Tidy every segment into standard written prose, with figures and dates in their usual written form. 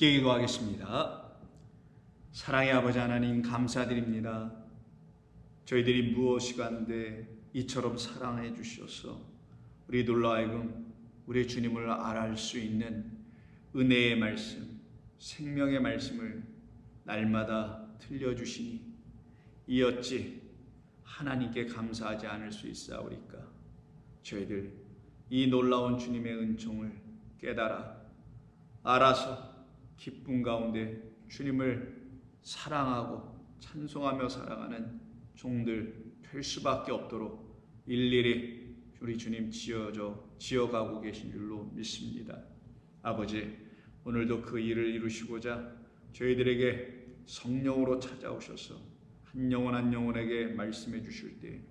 함께 기도하겠습니다. 사랑의 아버지 하나님, 감사드립니다. 저희들이 무엇이간데 이처럼 사랑해 주셔서 우리 놀라 하여금 우리 주님을 알아갈 수 있는 은혜의 말씀, 생명의 말씀을 날마다 들려주시니 이 어찌 하나님께 감사하지 않을 수 있사오리까. 저희들 이 놀라운 주님의 은총을 깨달아 알아서 기쁨 가운데 주님을 사랑하고 찬송하며 살아가는 종들 될 수밖에 없도록 일일이 우리 주님 지어가고 계신 줄로 믿습니다. 아버지, 오늘도 그 일을 이루시고자 저희들에게 성령으로 찾아오셔서 한 영혼 한 영혼에게 말씀해 주실 때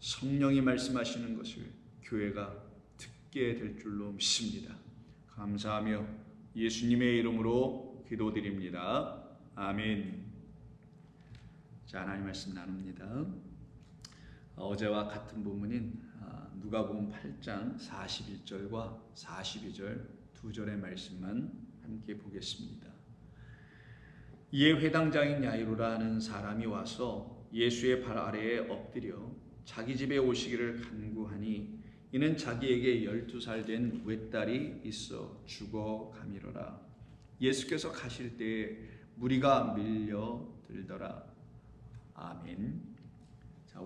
성령이 말씀하시는 것을 교회가 듣게 될 줄로 믿습니다. 감사하며 예수님의 이름으로 기도드립니다. 아멘. 자, 하나님 말씀 나눕니다. 어제와 같은 본문인 누가복음 8장 41절과 42절 두 절의 말씀만 함께 보겠습니다. 이에 회당장인 야이로라 하는 사람이 와서 예수의 발 아래에 엎드려 자기 집에 오시기를 간구하니 이는 자기에게 12살 된 외딸이 있어 죽어가미러라. 예수께서 가실 때에 무리가 밀려들더라. 아멘. 자,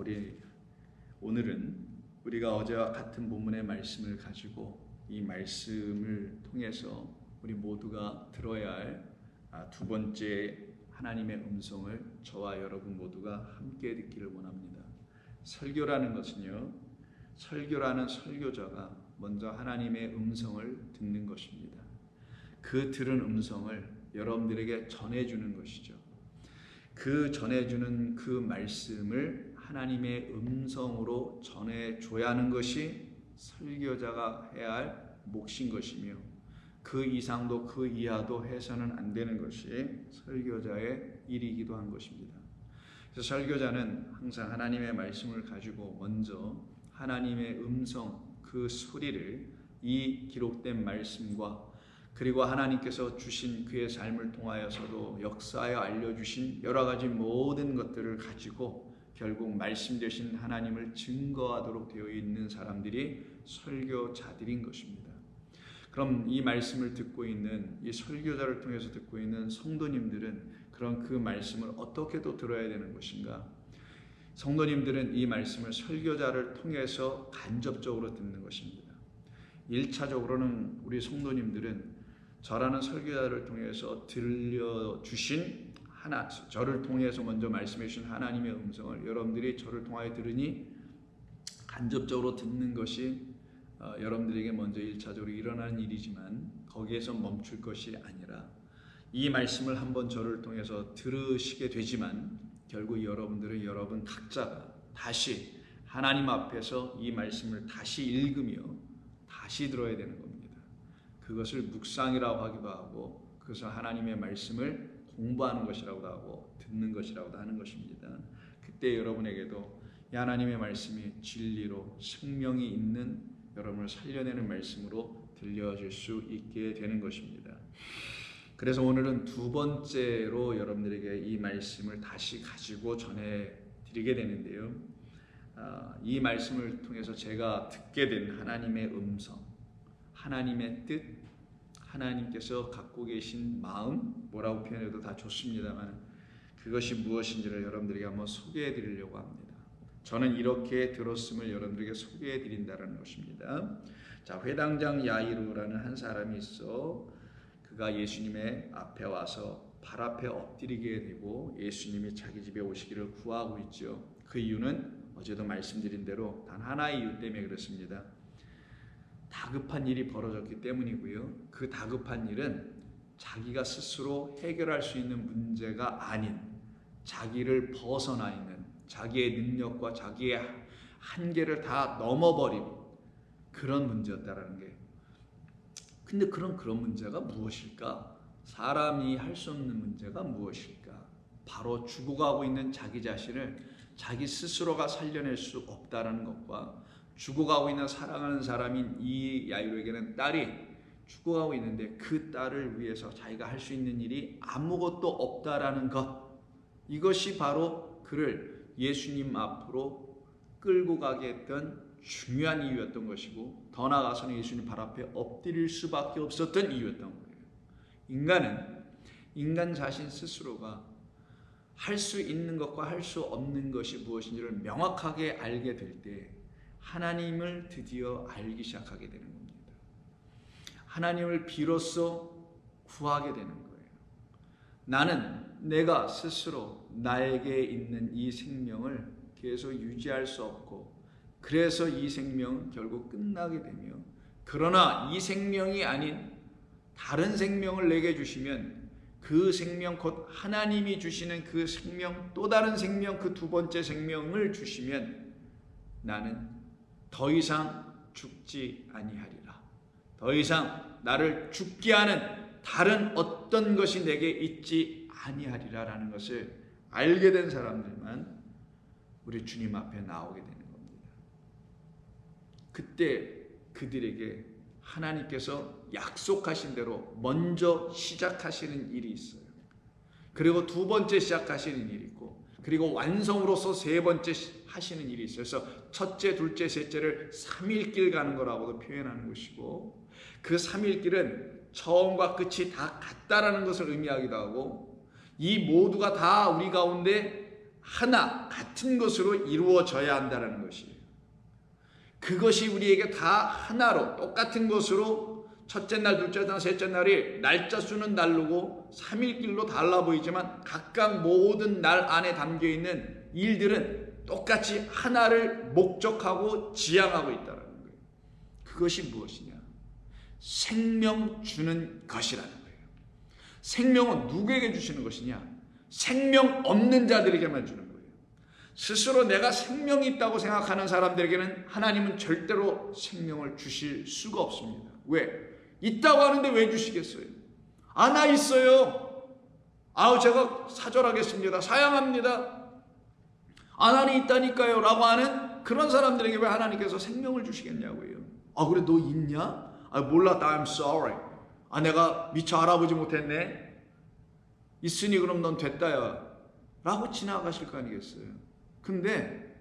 오늘은 우리가 어제와 같은 본문의 말씀을 가지고 이 말씀을 통해서 우리 모두가 들어야 할 두 번째 하나님의 음성을 저와 여러분 모두가 함께 듣기를 원합니다. 설교라는 것은요, 설교라는 설교자가 먼저 하나님의 음성을 듣는 것입니다. 그 들은 음성을 여러분들에게 전해주는 것이죠. 그 전해주는 그 말씀을 하나님의 음성으로 전해줘야 하는 것이 설교자가 해야 할 몫인 것이며, 그 이상도 그 이하도 해서는 안 되는 것이 설교자의 일이기도 한 것입니다. 그래서 설교자는 항상 하나님의 말씀을 가지고 먼저 하나님의 음성, 그 소리를 이 기록된 말씀과 그리고 하나님께서 주신 그의 삶을 통하여서도 역사하여 알려주신 여러 가지 모든 것들을 가지고 결국 말씀 되신 하나님을 증거하도록 되어 있는 사람들이 설교자들인 것입니다. 그럼 이 말씀을 듣고 있는, 이 설교자를 통해서 듣고 있는 성도님들은 그런 그 말씀을 어떻게 또 들어야 되는 것인가? 성도님들은 이 말씀을 설교자를 통해서 간접적으로 듣는 것입니다. 1차적으로는 우리 성도님들은 저라는 설교자를 통해서 들려주신 저를 통해서 먼저 말씀해 주신 하나님의 음성을 여러분들이 저를 통하여 들으니 간접적으로 듣는 것이 여러분들에게 먼저 1차적으로 일어나는 일이지만 거기에서 멈출 것이 아니라 이 말씀을 한번 저를 통해서 들으시게 되지만 결국 여러분들은 여러분 각자가 다시 하나님 앞에서 이 말씀을 다시 읽으며 다시 들어야 되는 겁니다. 그것을 묵상이라고 하기도 하고 그것을 하나님의 말씀을 공부하는 것이라고도 하고 듣는 것이라고도 하는 것입니다. 그때 여러분에게도 이 하나님의 말씀이 진리로 생명이 있는 여러분을 살려내는 말씀으로 들려질 수 있게 되는 것입니다. 그래서 오늘은 두 번째로 여러분들에게 이 말씀을 다시 가지고 전해드리게 되는데요. 이 말씀을 통해서 제가 듣게 된 하나님의 음성, 하나님의 뜻, 하나님께서 갖고 계신 마음, 뭐라고 표현해도 다 좋습니다만 그것이 무엇인지를 여러분들에게 한번 소개해 드리려고 합니다. 저는 이렇게 들었음을 여러분들에게 소개해 드린다는 것입니다. 자, 회당장 야이로라는 한 사람이 있어 그가 예수님의 앞에 와서 발 앞에 엎드리게 되고 예수님이 자기 집에 오시기를 구하고 있죠. 그 이유는 어제도 말씀드린 대로 단 하나의 이유 때문에 그렇습니다. 다급한 일이 벌어졌기 때문이고요. 그 다급한 일은 자기가 스스로 해결할 수 있는 문제가 아닌 자기를 벗어나 있는 자기의 능력과 자기의 한계를 다 넘어버린 그런 문제였다라는 게. 근데 그런 문제가 무엇일까? 사람이 할 수 없는 문제가 무엇일까? 바로 죽어가고 있는 자기 자신을 자기 스스로가 살려낼 수 없다라는 것과 죽어가고 있는 사랑하는 사람인 이 야이로에게는 딸이 죽어가고 있는데 그 딸을 위해서 자기가 할 수 있는 일이 아무것도 없다라는 것, 이것이 바로 그를 예수님 앞으로 끌고 가게 했던 중요한 이유였던 것이고, 더 나아가서는 예수님 발 앞에 엎드릴 수밖에 없었던 이유였던 거예요. 인간은 인간 자신 스스로가 할 수 있는 것과 할 수 없는 것이 무엇인지를 명확하게 알게 될 때 하나님을 드디어 알기 시작하게 되는 겁니다. 하나님을 비로소 구하게 되는 거예요. 나는 내가 스스로 나에게 있는 이 생명을 계속 유지할 수 없고, 그래서 이 생명은 결국 끝나게 되며, 그러나 이 생명이 아닌 다른 생명을 내게 주시면 그 생명, 곧 하나님이 주시는 그 생명, 또 다른 생명, 그 두 번째 생명을 주시면 나는 더 이상 죽지 아니하리라. 더 이상 나를 죽게 하는 다른 어떤 것이 내게 있지 아니하리라라는 것을 알게 된 사람들만 우리 주님 앞에 나오게 되는 겁니다. 그때 그들에게 하나님께서 약속하신 대로 먼저 시작하시는 일이 있어요. 그리고 두 번째 시작하시는 일이 있고, 그리고 완성으로서 세 번째 하시는 일이 있어요. 그래서 첫째, 둘째, 셋째를 3일길 가는 거라고도 표현하는 것이고, 그 3일길은 처음과 끝이 다 같다라는 것을 의미하기도 하고, 이 모두가 다 우리 가운데 하나 같은 것으로 이루어져야 한다는 것이에요. 그것이 우리에게 다 하나로 똑같은 것으로, 첫째 날, 둘째 날, 셋째 날이 날짜 수는 다르고 3일길로 달라 보이지만 각각 모든 날 안에 담겨있는 일들은 똑같이 하나를 목적하고 지향하고 있다는 거예요. 그것이 무엇이냐? 생명 주는 것이라는 거예요. 생명은 누구에게 주시는 것이냐? 생명 없는 자들에게만 주는 거예요. 스스로 내가 생명이 있다고 생각하는 사람들에게는 하나님은 절대로 생명을 주실 수가 없습니다. 왜? 있다고 하는데 왜 주시겠어요? 아, 나 있어요. 아우, 제가 사절하겠습니다. 사양합니다. 아, 나는 있다니까요 라고 하는 그런 사람들에게 왜 하나님께서 생명을 주시겠냐고요. 아, 그래 너 있냐? 아, 몰랐다. I'm sorry. 아, 내가 미처 알아보지 못했네. 있으니 그럼 넌 됐다야 라고 지나가실 거 아니겠어요? 근데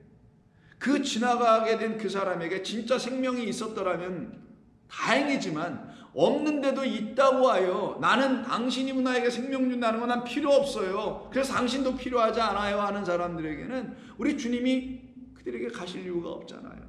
그 지나가게 된 그 사람에게 진짜 생명이 있었더라면 다행이지만, 없는데도 있다고 하여 나는 당신이 나에게 생명 준다는 건 난 필요 없어요, 그래서 당신도 필요하지 않아요 하는 사람들에게는 우리 주님이 그들에게 가실 이유가 없잖아요.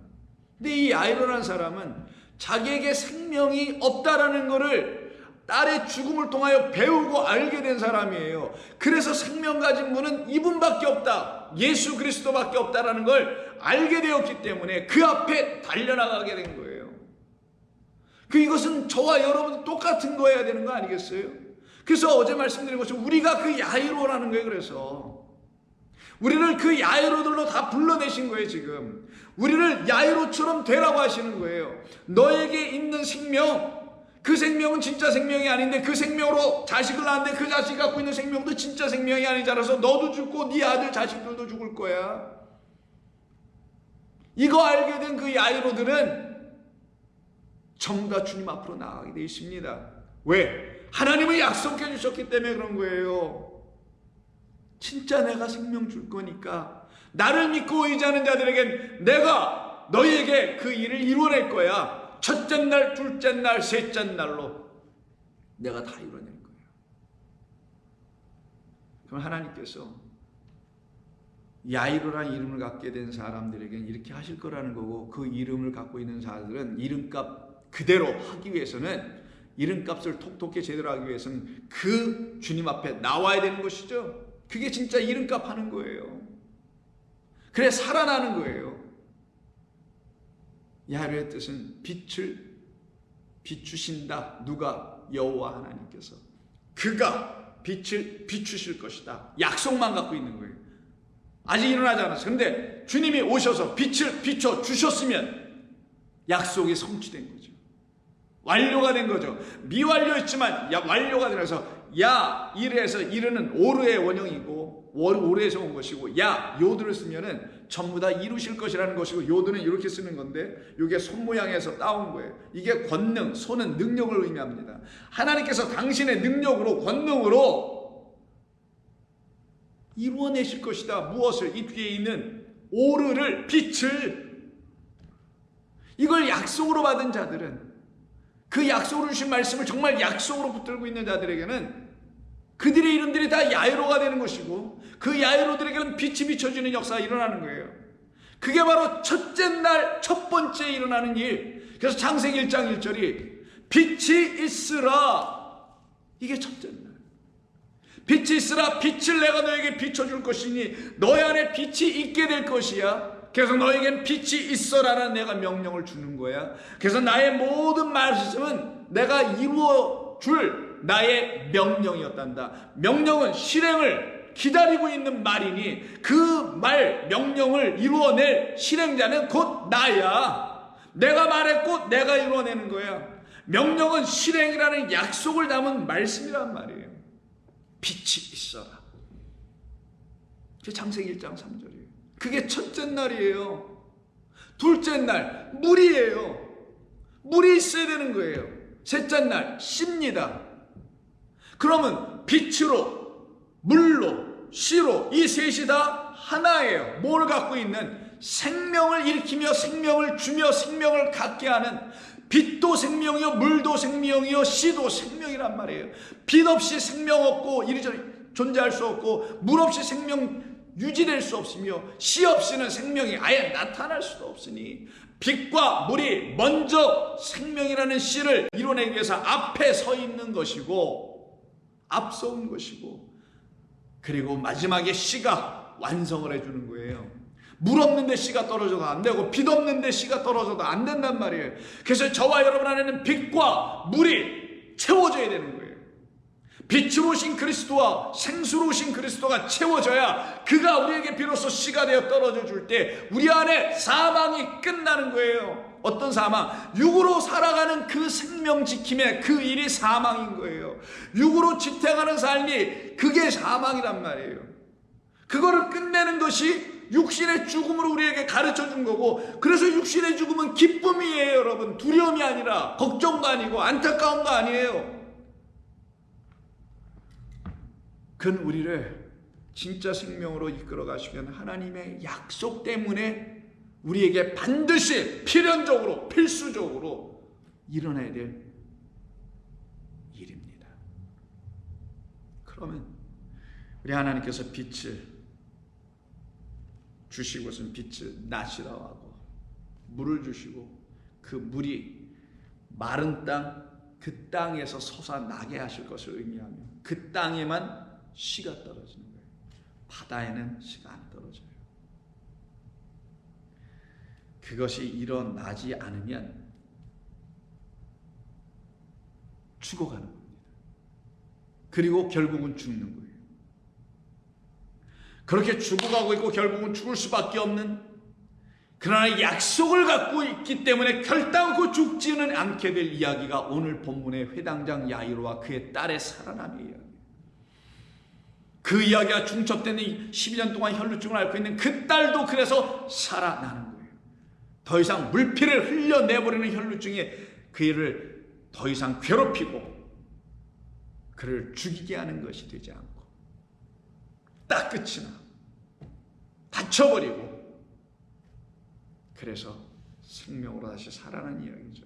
근데 이 야이로라는 사람은 자기에게 생명이 없다라는 것을 딸의 죽음을 통하여 배우고 알게 된 사람이에요. 그래서 생명 가진 분은 이분밖에 없다, 예수 그리스도밖에 없다라는 걸 알게 되었기 때문에 그 앞에 달려나가게 된 거예요. 이것은 저와 여러분도 똑같은 거여야 되는 거 아니겠어요? 그래서 어제 말씀드린 것처럼 우리가 그 야이로라는 거예요. 그래서 우리를 그 야이로들로 다 불러내신 거예요. 지금 우리를 야이로처럼 되라고 하시는 거예요. 너에게 있는 생명, 그 생명은 진짜 생명이 아닌데 그 생명으로 자식을 낳았는데 그 자식이 갖고 있는 생명도 진짜 생명이 아니잖아서 너도 죽고 네 아들 자식들도 죽을 거야. 이거 알게 된 그 야이로들은 전부 다 주님 앞으로 나가게 되어 있습니다. 왜? 하나님을 약속해 주셨기 때문에 그런 거예요. 진짜 내가 생명 줄 거니까 나를 믿고 의지하는 자들에겐 내가 너희에게 그 일을 이루어낼 거야. 첫째 날, 둘째 날, 셋째 날로 내가 다 이루어낼 거예요. 그럼 하나님께서 야이로라는 이름을 갖게 된 사람들에게는 이렇게 하실 거라는 거고, 그 이름을 갖고 있는 자들은 이름값 그대로 하기 위해서는, 이름값을 톡톡히 제대로 하기 위해서는 그 주님 앞에 나와야 되는 것이죠. 그게 진짜 이름값 하는 거예요. 그래 살아나는 거예요. 야이로의 뜻은 빛을 비추신다. 누가? 여호와 하나님께서. 그가 빛을 비추실 것이다. 약속만 갖고 있는 거예요. 아직 일어나지 않았어요. 그런데 주님이 오셔서 빛을 비춰 주셨으면 약속이 성취된 거죠. 완료가 된 거죠. 미완료였지만 완료가 되면서 야 이르에서 이르는 오르의 원형이고 오르에서 온 것이고 야 요드를 쓰면은 전부 다 이루실 것이라는 것이고 요드는 이렇게 쓰는 건데 이게 손 모양에서 따온 거예요. 이게 권능, 손은 능력을 의미합니다. 하나님께서 당신의 능력으로 권능으로 이루어내실 것이다. 무엇을? 이 뒤에 있는 오르를 빛을 이걸 약속으로 받은 자들은 그 약속으로 주신 말씀을 정말 약속으로 붙들고 있는 자들에게는 그들의 이름들이 다 야이로가 되는 것이고 그 야이로들에게는 빛이 비춰지는 역사가 일어나는 거예요. 그게 바로 첫째 날 첫 번째 일어나는 일. 그래서 창세기 1장 1절이 빛이 있으라. 이게 첫째 날. 빛이 있으라. 빛을 내가 너에게 비춰줄 것이니 너희 안에 빛이 있게 될 것이야. 그래서 너에겐 빛이 있어라는 내가 명령을 주는 거야. 그래서 나의 모든 말씀은 내가 이루어 줄 나의 명령이었단다. 명령은 실행을 기다리고 있는 말이니 그 말 명령을 이루어낼 실행자는 곧 나야. 내가 말했고 내가 이루어내는 거야. 명령은 실행이라는 약속을 담은 말씀이란 말이에요. 빛이 있어라. 그게 창세기 1장 3절이에요. 그게 첫째 날이에요. 둘째 날 물이에요. 물이 있어야 되는 거예요. 셋째 날 씨입니다. 그러면 빛으로 물로 씨로 이 셋이 다 하나예요. 뭘 갖고 있는? 생명을 일으키며 생명을 주며 생명을 갖게 하는 빛도 생명이요 물도 생명이요 씨도 생명이란 말이에요. 빛 없이 생명 없고 이리저리 존재할 수 없고 물 없이 생명 유지될 수 없으며 씨 없이는 생명이 아예 나타날 수도 없으니 빛과 물이 먼저 생명이라는 씨를 이뤄내기 위해서 앞에 서 있는 것이고 앞서온 것이고 그리고 마지막에 씨가 완성을 해주는 거예요. 물 없는데 씨가 떨어져도 안 되고 빛 없는데 씨가 떨어져도 안 된단 말이에요. 그래서 저와 여러분 안에는 빛과 물이 채워져야 되는 거예요. 빛으로 오신 그리스도와 생수로 오신 그리스도가 채워져야 그가 우리에게 비로소 씨가 되어 떨어져 줄 때 우리 안에 사망이 끝나는 거예요. 어떤 사망? 육으로 살아가는 그 생명 지킴의 그 일이 사망인 거예요. 육으로 지탱하는 삶이 그게 사망이란 말이에요. 그거를 끝내는 것이 육신의 죽음으로 우리에게 가르쳐 준 거고 그래서 육신의 죽음은 기쁨이에요. 여러분 두려움이 아니라 걱정도 아니고 안타까움도 아니에요. 그는 우리를 진짜 생명으로 이끌어 가시면 하나님의 약속 때문에 우리에게 반드시 필연적으로 필수적으로 일어나야 될 일입니다. 그러면 우리 하나님께서 빛을 주시고선 빛을 낮이라고 하고 물을 주시고 그 물이 마른 땅 그 땅에서 솟아나게 하실 것을 의미하며 그 땅에만 씨가 떨어지는 거예요. 바다에는 씨가 안 떨어져요. 그것이 일어나지 않으면 죽어가는 겁니다. 그리고 결국은 죽는 거예요. 그렇게 죽어가고 있고 결국은 죽을 수밖에 없는 그러나 약속을 갖고 있기 때문에 결단코 죽지는 않게 될 이야기가 오늘 본문의 회당장 야이로와 그의 딸의 살아남의 이야기예요. 그 이야기가 중첩되는 12년 동안 혈루증을 앓고 있는 그 딸도 그래서 살아나는 거예요. 더 이상 물피를 흘려내버리는 혈루증이 그를 더 이상 괴롭히고 그를 죽이게 하는 것이 되지 않고 딱 끝이 나 다쳐버리고 그래서 생명으로 다시 살아나는 이야기죠.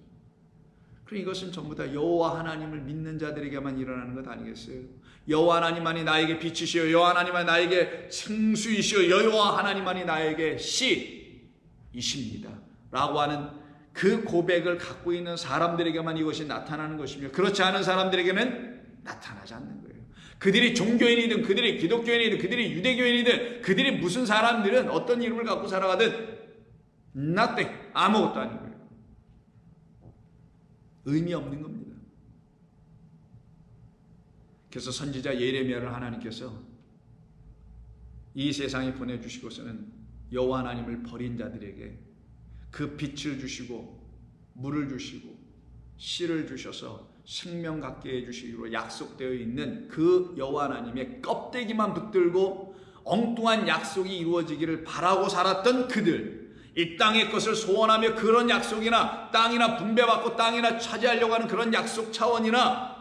그럼 이것은 전부 다 여호와 하나님을 믿는 자들에게만 일어나는 것 아니겠어요? 여호와 하나님만이 나에게 빛이시요 여호와 하나님만이 나에게 생수이시요 여호와 하나님만이 나에게 씨이십니다 라고 하는 그 고백을 갖고 있는 사람들에게만 이것이 나타나는 것이며 그렇지 않은 사람들에게는 나타나지 않는 거예요. 그들이 종교인이든 그들이 기독교인이든 그들이 유대교인이든 그들이 무슨 사람들은 어떤 이름을 갖고 살아가든 nothing 아무것도 아닌 거예요. 의미 없는 겁니다. 그래서 선지자 예레미야를 하나님께서 이 세상에 보내주시고서는 여호와 하나님을 버린 자들에게 그 빛을 주시고 물을 주시고 씨를 주셔서 생명 갖게 해주시기로 약속되어 있는 그 여호와 하나님의 껍데기만 붙들고 엉뚱한 약속이 이루어지기를 바라고 살았던 그들, 이 땅의 것을 소원하며 그런 약속이나 땅이나 분배받고 땅이나 차지하려고 하는 그런 약속 차원이나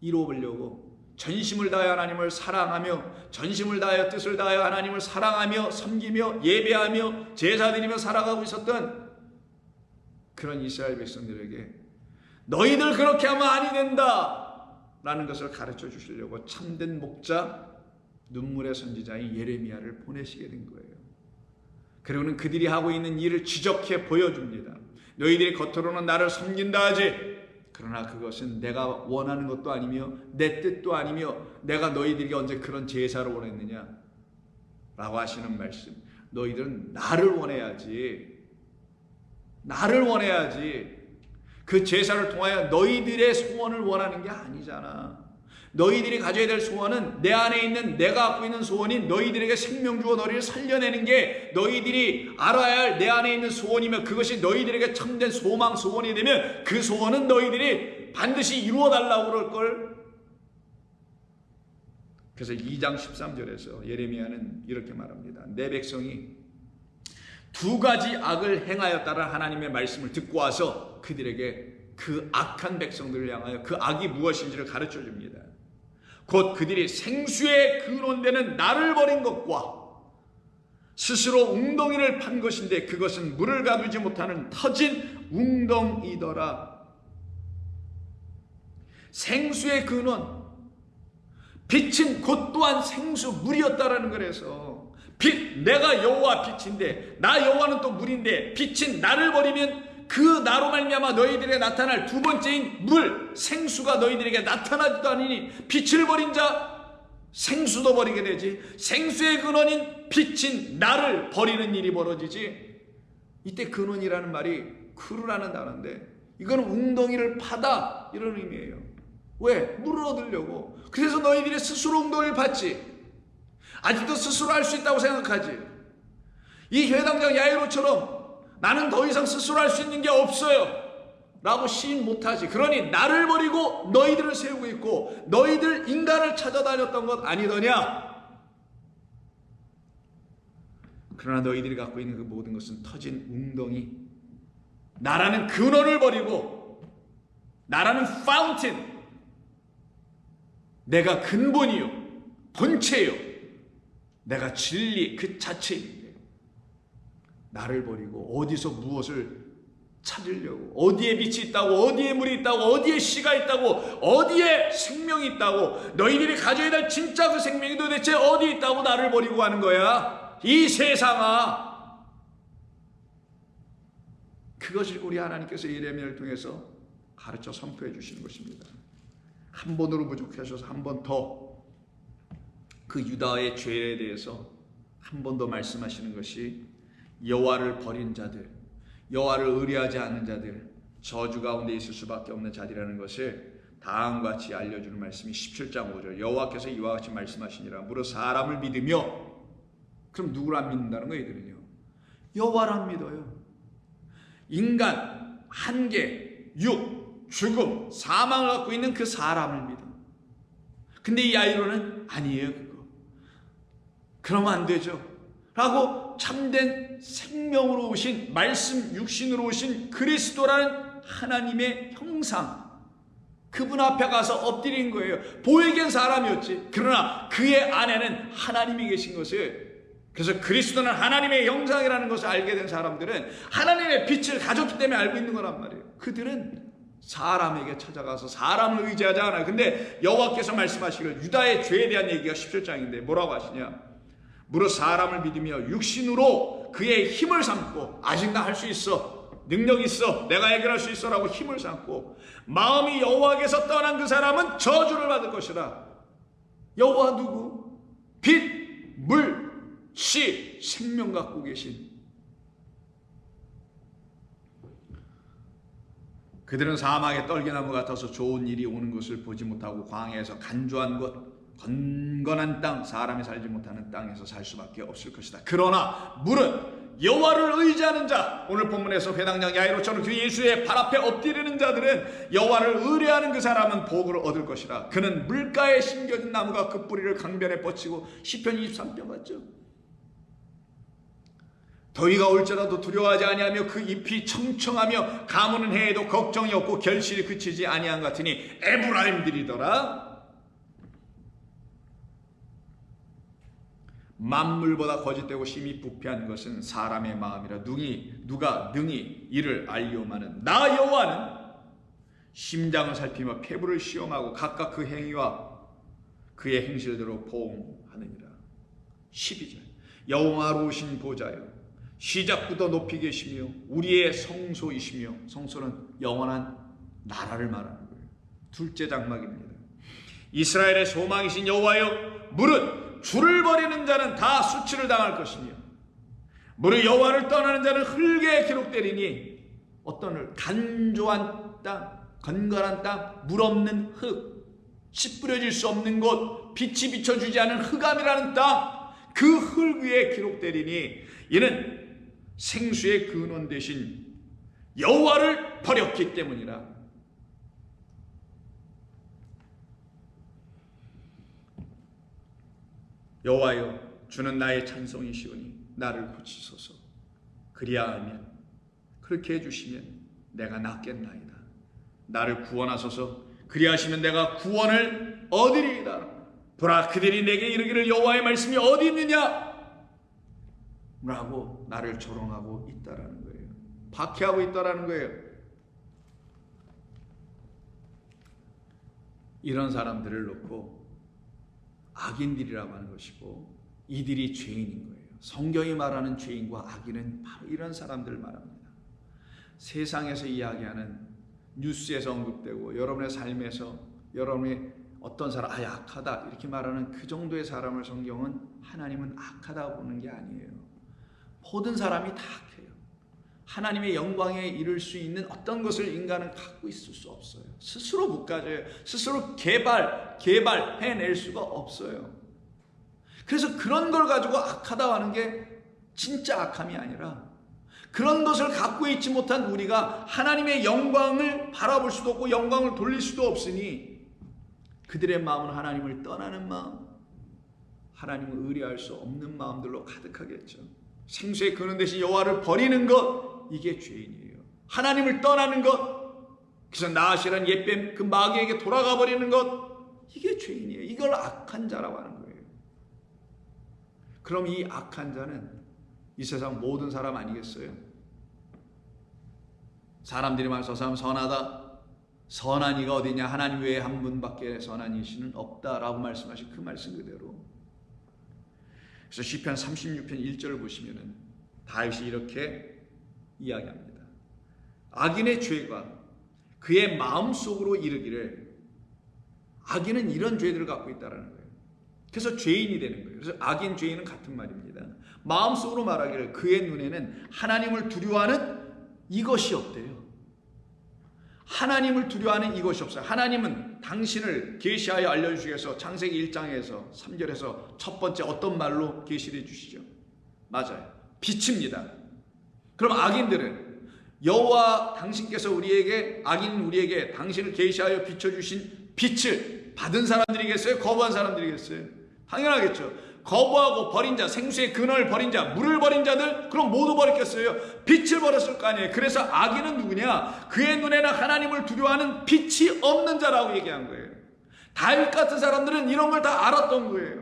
이루어보려고 전심을 다하여 하나님을 사랑하며 전심을 다하여 뜻을 다하여 하나님을 사랑하며 섬기며 예배하며 제사드리며 살아가고 있었던 그런 이스라엘 백성들에게 너희들 그렇게 하면 아니 된다 라는 것을 가르쳐 주시려고 참된 목자, 눈물의 선지자인 예레미야를 보내시게 된 거예요. 그리고는 그들이 하고 있는 일을 지적해 보여줍니다. 너희들이 겉으로는 나를 섬긴다 하지, 그러나 그것은 내가 원하는 것도 아니며 내 뜻도 아니며 내가 너희들이 언제 그런 제사를 원했느냐 라고 하시는 말씀. 너희들은 나를 원해야지. 나를 원해야지. 그 제사를 통하여 너희들의 소원을 원하는 게 아니잖아. 너희들이 가져야 될 소원은 내 안에 있는 내가 갖고 있는 소원인 너희들에게 생명 주어 너희를 살려내는 게 너희들이 알아야 할 내 안에 있는 소원이며 그것이 너희들에게 참된 소망 소원이 되면 그 소원은 너희들이 반드시 이루어 달라고 그럴 걸. 그래서 2장 13절에서 예레미야는 이렇게 말합니다. 내 백성이 두 가지 악을 행하였다는 하나님의 말씀을 듣고 와서 그들에게 그 악한 백성들을 향하여 그 악이 무엇인지를 가르쳐 줍니다. 곧 그들이 생수의 근원되는 나를 버린 것과 스스로 웅덩이를 판 것인데 그것은 물을 가두지 못하는 터진 웅덩이더라. 생수의 근원, 빛은 곧 또한 생수, 물이었다라는 거라서 빛, 내가 여호와 빛인데 나 여호와는 또 물인데 빛은 나를 버리면 그 나로 말미암아 너희들에게 나타날 두 번째인 물, 생수가 너희들에게 나타나지도 않으니 빛을 버린 자 생수도 버리게 되지. 생수의 근원인 빛인 나를 버리는 일이 벌어지지. 이때 근원이라는 말이 크루라는 단어인데 이거는 웅덩이를 파다 이런 의미예요. 왜? 물을 얻으려고. 그래서 너희들이 스스로 웅덩이를 팠지. 아직도 스스로 할 수 있다고 생각하지. 이 회당장 야이로처럼 나는 더 이상 스스로 할 수 있는 게 없어요 라고 시인 못하지. 그러니 나를 버리고 너희들을 세우고 있고 너희들 인간을 찾아다녔던 것 아니더냐. 그러나 너희들이 갖고 있는 그 모든 것은 터진 웅덩이, 나라는 근원을 버리고 나라는 파운틴, 내가 근본이요 본체요 내가 진리 그 자체인데 나를 버리고 어디서 무엇을 찾으려고, 어디에 빛이 있다고, 어디에 물이 있다고, 어디에 씨가 있다고, 어디에 생명이 있다고, 너희들이 가져야 될 진짜 그 생명이 도대체 어디 있다고 나를 버리고 하는 거야. 이 세상아. 그것을 우리 하나님께서 예레미야를 통해서 가르쳐 선포해 주시는 것입니다. 한 번으로 부족하셔서 한 번 더 그 유다의 죄에 대해서 한 번 더 말씀하시는 것이 여호와를 버린 자들, 여호와를 의뢰하지 않는 자들, 저주 가운데 있을 수밖에 없는 자들이라는 것을 다음과 같이 알려주는 말씀이 17장 5절. 여호와께서 이와 같이 말씀하시니라. 무릇 사람을 믿으며, 그럼 누구를 안 믿는다는 거예요? 이들은요, 여호와를 안 믿어요. 인간, 한계, 육, 죽음, 사망을 갖고 있는 그 사람을 믿어. 근데 이 야이로는 아니에요. 그러면 안 되죠 라고 참된 생명으로 오신, 말씀 육신으로 오신 그리스도라는 하나님의 형상, 그분 앞에 가서 엎드린 거예요. 보이기엔 사람이었지. 그러나 그의 안에는 하나님이 계신 것을, 그래서 그리스도는 하나님의 형상이라는 것을 알게 된 사람들은 하나님의 빛을 가졌기 때문에 알고 있는 거란 말이에요. 그들은 사람에게 찾아가서 사람을 의지하지 않아요. 근데 여호와께서 말씀하시기를, 유다의 죄에 대한 얘기가 17장인데 뭐라고 하시냐. 무릇 사람을 믿으며 육신으로 그의 힘을 삼고, 아직 나 할 수 있어, 능력 있어, 내가 해결할 수 있어 라고 힘을 삼고 마음이 여호와께서 떠난 그 사람은 저주를 받을 것이라. 여호와 누구? 빛, 물, 씨, 생명 갖고 계신 그들은 사막의 떨기나무 같아서 좋은 일이 오는 것을 보지 못하고 광야에서 간조한 것, 건건한 땅, 사람이 살지 못하는 땅에서 살 수밖에 없을 것이다. 그러나 물은 여호와를 의지하는 자, 오늘 본문에서 회당장 야이로처럼 그 예수의 발 앞에 엎드리는 자들은 여호와를 의뢰하는 그 사람은 복을 얻을 것이라. 그는 물가에 심겨진 나무가 그 뿌리를 강변에 뻗치고 시편 23편 같죠. 더위가 올지라도 두려워하지 아니하며 그 잎이 청청하며 가무는 해에도 걱정이 없고 결실이 그치지 아니한 같으니 에브라임들이더라. 만물보다 거짓되고 심히 부패한 것은 사람의 마음이라. 누가 능히 이를 알리오마는 나 여호와는 심장을 살피며 폐부를 시험하고 각각 그 행위와 그의 행실대로 보응하느니라. 12절 여호와로우신 보좌여 시작부터 높이 계시며 우리의 성소이시며, 성소는 영원한 나라를 말하는 거예요. 둘째 장막입니다. 이스라엘의 소망이신 여호와여, 무릇 주를 버리는 자는 다 수치를 당할 것이며 무릇 여호와를 떠나는 자는 흙에 기록되리니, 어떤 흙? 간조한 땅, 건건한 땅, 물 없는 흙, 씨 뿌려질 수 없는 곳, 빛이 비춰주지 않은 흑암이라는 땅, 그 흙 위에 기록되리니 이는 생수의 근원 대신 여호와를 버렸기 때문이라. 여호와여, 주는 나의 찬송이시오니 나를 고치소서. 그리하면, 그렇게 해주시면 내가 낫겠나이다. 나를 구원하소서. 그리하시면 내가 구원을 얻으리이다. 보라, 그들이 내게 이르기를 여호와의 말씀이 어디 있느냐 라고 나를 조롱하고 있다라는 거예요. 박해하고 있다라는 거예요. 이런 사람들을 놓고 악인들이라고 하는 것이고, 이들이 죄인인 거예요. 성경이 말하는 죄인과 악인은 바로 이런 사람들을 말합니다. 세상에서 이야기하는, 뉴스에서 언급되고 여러분의 삶에서 여러분이 어떤 사람, 악하다 이렇게 말하는 그 정도의 사람을 성경은, 하나님은 악하다고 보는 게 아니에요. 모든 사람이 다 악해요. 하나님의 영광에 이를 수 있는 어떤 것을 인간은 갖고 있을 수 없어요. 스스로 못 가져요. 스스로 개발해낼 수가 없어요. 그래서 그런 걸 가지고 악하다고 하는 게 진짜 악함이 아니라, 그런 것을 갖고 있지 못한 우리가 하나님의 영광을 바라볼 수도 없고 영광을 돌릴 수도 없으니, 그들의 마음은 하나님을 떠나는 마음, 하나님을 의뢰할 수 없는 마음들로 가득하겠죠. 생수의 근원 대신 여호와를 버리는 것, 이게 죄인이에요. 하나님을 떠나는 것, 그래서 나아시라는 옛뱀 그 마귀에게 돌아가 버리는 것, 이게 죄인이에요. 이걸 악한 자라고 하는 거예요. 그럼 이 악한 자는 이 세상 모든 사람 아니겠어요? 사람들이 말해서 저 사람 선하다, 선한 이가 어디냐, 하나님 외에 한 분밖에 선한 이시는 없다라고 말씀하신 그 말씀 그대로. 그래서 시편 36편 1절을 보시면은 다윗이 이렇게 이야기합니다. 악인의 죄가 그의 마음속으로 이르기를, 악인은 이런 죄들을 갖고 있다는 거예요. 그래서 죄인이 되는 거예요. 그래서 악인, 죄인은 같은 말입니다. 마음속으로 말하기를 그의 눈에는 하나님을 두려워하는 이것이 없대요. 하나님을 두려워하는 이것이 없어요. 하나님은 당신을 계시하여 알려주시기 위해서 창세기 1장에서 3절에서 첫 번째 어떤 말로 계시해 주시죠? 맞아요. 빛입니다. 그럼 악인들은 여호와 당신께서 우리에게, 악인 우리에게 당신을 계시하여 비춰주신 빛을 받은 사람들이겠어요? 거부한 사람들이겠어요? 당연하겠죠. 거부하고 버린 자, 생수의 근원을 버린 자, 물을 버린 자들, 그럼 모두 버렸겠어요? 빛을 버렸을 거 아니에요. 그래서 악인은 누구냐? 그의 눈에는 하나님을 두려워하는 빛이 없는 자라고 얘기한 거예요. 다윗 같은 사람들은 이런 걸 다 알았던 거예요.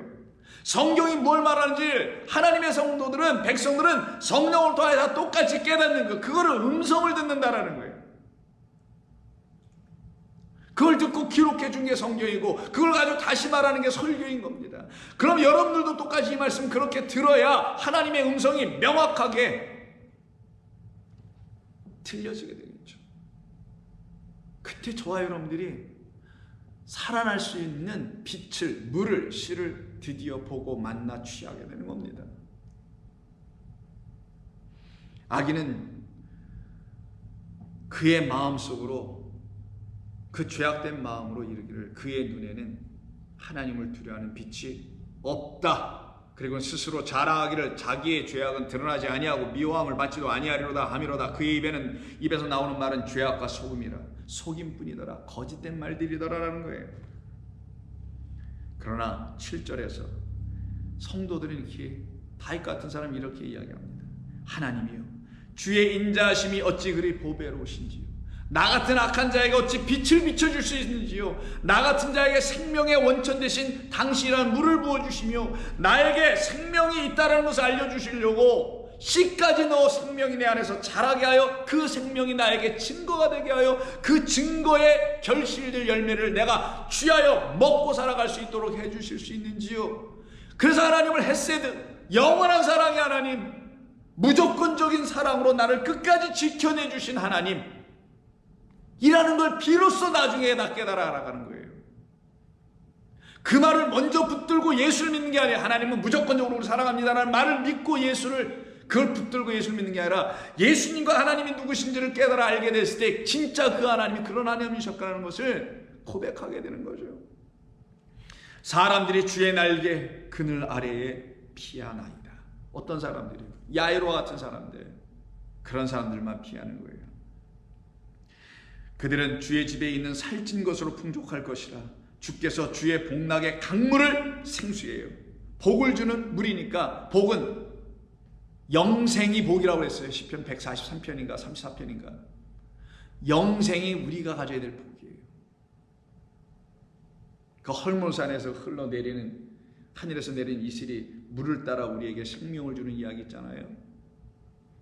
성경이 뭘 말하는지 하나님의 성도들은, 백성들은 성령을 통해 다 똑같이 깨닫는 거, 그거를 음성을 듣는다라는 거예요. 그걸 듣고 기록해 준 게 성경이고, 그걸 가지고 다시 말하는 게 설교인 겁니다. 그럼 여러분들도 똑같이 이 말씀 그렇게 들어야 하나님의 음성이 명확하게 들려지게 되겠죠. 그때 저와 여러분들이 살아날 수 있는 빛을, 물을, 씨를 드디어 보고 만나 취하게 되는 겁니다. 악인은 그의 마음속으로, 그 죄악된 마음으로 이르기를 그의 눈에는 하나님을 두려워하는 빛이 없다. 그리고 스스로 자랑하기를 자기의 죄악은 드러나지 아니하고 미워함을 받지도 아니하리로다 하미로다. 그의 입에서 나오는 말은 죄악과 속음이라. 속임뿐이더라. 거짓된 말들이더라라는 거예요. 그러나 7절에서 성도들은 이렇게 다윗 같은 사람이 이렇게 이야기합니다. 하나님이여 주의 인자하심이 어찌 그리 보배로우신지요. 나 같은 악한 자에게 어찌 빛을 비춰줄 수 있는지요. 나 같은 자에게 생명의 원천 대신 당신이란 물을 부어주시며 나에게 생명이 있다는 것을 알려주시려고 씨까지 넣어 생명이 내 안에서 자라게 하여 그 생명이 나에게 증거가 되게 하여 그 증거의 결실될 열매를 내가 취하여 먹고 살아갈 수 있도록 해주실 수 있는지요. 그래서 하나님을 헤세드, 영원한 사랑의 하나님, 무조건적인 사랑으로 나를 끝까지 지켜내주신 하나님 이라는 걸 비로소 나중에 나 깨달아 알아가는 거예요. 그 말을 먼저 붙들고 예수를 믿는 게 아니라 하나님은 무조건적으로 우리를 사랑합니다라는 말을 믿고 그걸 붙들고 예수를 믿는 게 아니라 예수님과 하나님이 누구신지를 깨달아 알게 됐을 때 진짜 그 하나님이 그런 하나님이셨다는 것을 고백하게 되는 거죠. 사람들이 주의 날개 그늘 아래에 피하나이다. 어떤 사람들이요? 야이로와 같은 사람들, 그런 사람들만 피하는 거예요. 그들은 주의 집에 있는 살찐 것으로 풍족할 것이라. 주께서 주의 복락의 강물을 생수해요. 복을 주는 물이니까 복은 영생이 복이라고 했어요. 시편 143편인가 34편인가. 영생이 우리가 가져야 될 복이에요. 그 헐몬산에서 흘러내리는 하늘에서 내린 이슬이 물을 따라 우리에게 생명을 주는 이야기 있잖아요.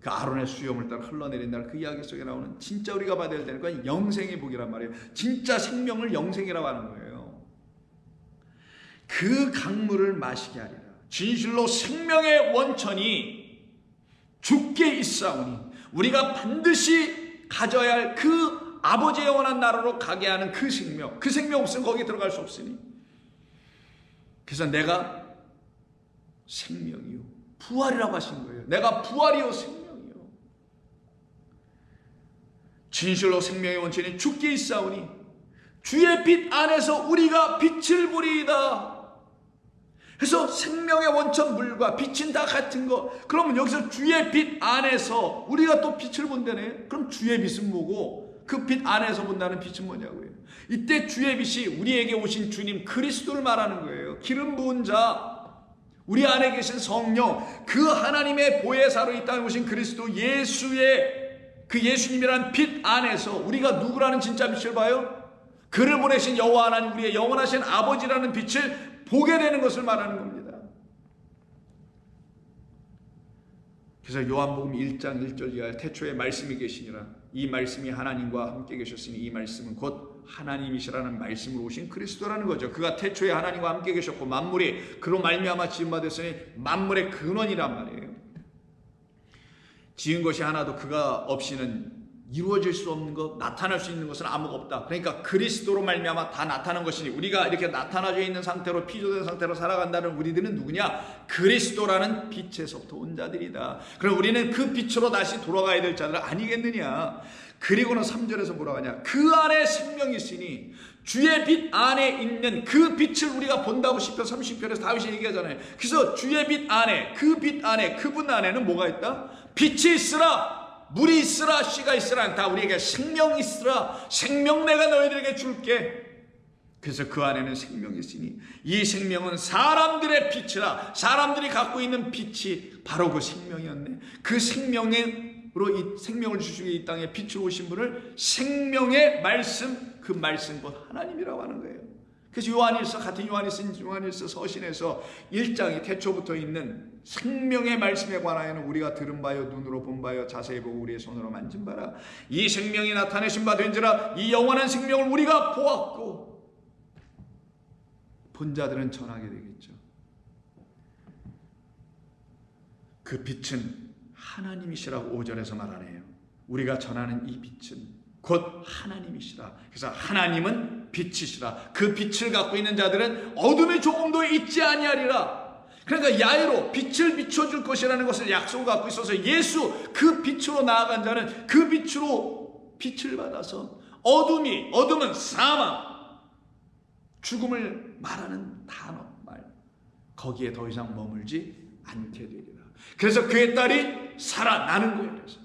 그 아론의 수염을 따라 흘러내린다는 그 이야기 속에 나오는 진짜 우리가 받아야 되는 건 영생의 복이란 말이에요. 진짜 생명을 영생이라고 하는 거예요. 그 강물을 마시게 하리라. 진실로 생명의 원천이 주께 있사오니 우리가 반드시 가져야 할 그 아버지의 영원한 나라로 가게 하는 그 생명 없으면 거기에 들어갈 수 없으니. 그래서 내가 생명이요 부활이라고 하신 거예요. 내가 부활이요 생명이요. 진실로 생명의 원천이 주께 있사오니 주의 빛 안에서 우리가 빛을 보리이다. 그래서 생명의 원천 물과 빛은 다 같은 거. 그러면 여기서 주의 빛 안에서 우리가 또 빛을 본다네. 그럼 주의 빛은 뭐고 그 빛 안에서 본다는 빛은 뭐냐고요. 이때 주의 빛이 우리에게 오신 주님 그리스도를 말하는 거예요. 기름 부은 자, 우리 안에 계신 성령, 그 하나님의 보혜사로 이 땅에 오신 그리스도 예수의 그 예수님이라는 빛 안에서 우리가 누구라는 진짜 빛을 봐요? 그를 보내신 여호와 하나님, 우리의 영원하신 아버지라는 빛을 보게 되는 것을 말하는 겁니다. 그래서 요한복음 1장 1절 이하에 태초에 말씀이 계시니라. 이 말씀이 하나님과 함께 계셨으니 이 말씀은 곧 하나님이시라는 말씀으로 오신 그리스도라는 거죠. 그가 태초에 하나님과 함께 계셨고 만물이 그로 말미암아 지음바 됐으니 만물의 근원이란 말이에요. 지은 것이 하나도 그가 없이는 이루어질 수 없는 것, 나타날 수 있는 것은 아무것도 없다. 그러니까 그리스도로 말미암아 다 나타난 것이니 우리가 이렇게 나타나져 있는 상태로 피조된 상태로 살아간다는 우리들은 누구냐? 그리스도라는 빛에서부터 온 자들이다. 그럼 우리는 그 빛으로 다시 돌아가야 될 자들 아니겠느냐? 그리고는 3절에서 뭐라고 하냐? 그 안에 생명이 있으니 주의 빛 안에 있는 그 빛을 우리가 본다고 시편 30편에서 다윗이 얘기하잖아요. 그래서 주의 빛 안에, 그 빛 안에, 그분 안에는 뭐가 있다? 빛이 있으라. 물이 있으라, 씨가 있으라, 다 우리에게 생명이 있으라. 생명 내가 너희들에게 줄게. 그래서 그 안에는 생명이 있으니 이 생명은 사람들의 빛이라. 사람들이 갖고 있는 빛이 바로 그 생명이었네. 그 생명으로 이 생명을 주시기 이 땅에 빛으로 오신 분을 생명의 말씀, 그 말씀 곧 하나님이라고 하는 거예요. 그래서 요한일서, 같은 요한일서 서신에서 1장이 태초부터 있는 생명의 말씀에 관하여는 우리가 들은 바요 눈으로 본 바요 자세히 보고 우리의 손으로 만진 바라. 이 생명이 나타내신 바 된지라. 이 영원한 생명을 우리가 보았고 본 자들은 전하게 되겠죠. 그 빛은 하나님이시라고 5절에서 말하네요. 우리가 전하는 이 빛은 곧 하나님이시라. 그래서 하나님은 빛이시라. 그 빛을 갖고 있는 자들은 어둠이 조금도 있지 아니하리라. 그러니까 야이로 빛을 비춰줄 것이라는 것을 약속을 갖고 있어서 예수 그 빛으로 나아간 자는 그 빛으로 빛을 받아서 어둠은 사망, 죽음을 말하는 단어 말, 거기에 더 이상 머물지 않게 되리라. 그래서 그의 딸이 살아나는 거예요. 그래서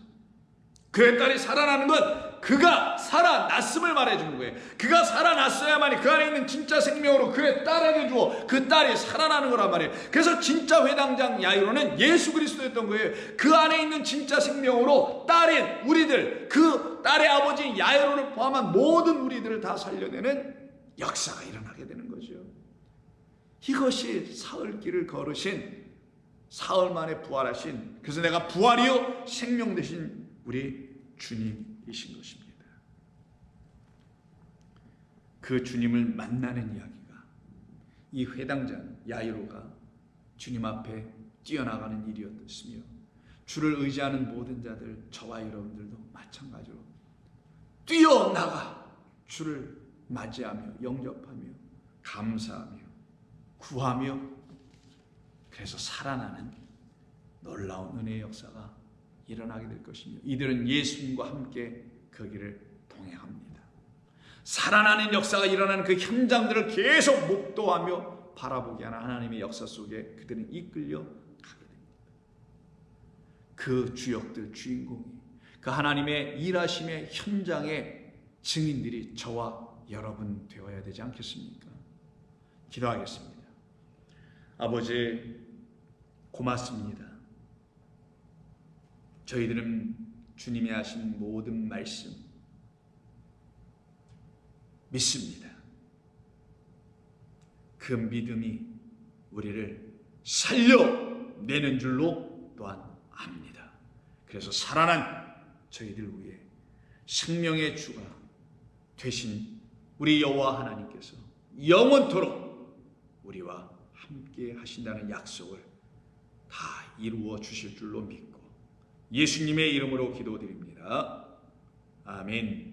그의 딸이 살아나는 건 그가 살아났음을 말해주는 거예요. 그가 살아났어야만이 그 안에 있는 진짜 생명으로 그의 딸에게 주어 그 딸이 살아나는 거란 말이에요. 그래서 진짜 회당장 야이로는 예수 그리스도였던 거예요. 그 안에 있는 진짜 생명으로 딸인 우리들, 그 딸의 아버지인 야이로를 포함한 모든 우리들을 다 살려내는 역사가 일어나게 되는 거죠. 이것이 사흘 길을 걸으신, 사흘 만에 부활하신, 그래서 내가 부활이요 생명 되신 우리 주님이신 것입니다. 그 주님을 만나는 이야기가 이 회당장 야이로가 주님 앞에 뛰어나가는 일이었으며, 주를 의지하는 모든 자들, 저와 여러분들도 마찬가지로 뛰어나가 주를 맞이하며 영접하며 감사하며 구하며, 그래서 살아나는 놀라운 은혜의 역사가 일어나게 될 것이며, 이들은 예수님과 함께 그 길을 동행합니다. 살아나는 역사가 일어나는 그 현장들을 계속 목도하며 바라보게 하는 하나님의 역사 속에 그들은 이끌려 가게 됩니다. 그 주역들, 주인공이, 그 하나님의 일하심의 현장의 증인들이 저와 여러분 되어야 되지 않겠습니까? 기도하겠습니다. 아버지, 고맙습니다. 저희들은 주님이 하신 모든 말씀 믿습니다. 그 믿음이 우리를 살려내는 줄로 또한 압니다. 그래서 살아난 저희들 위해 생명의 주가 되신 우리 여호와 하나님께서 영원토록 우리와 함께 하신다는 약속을 다 이루어 주실 줄로 믿고 예수님의 이름으로 기도드립니다. 아멘.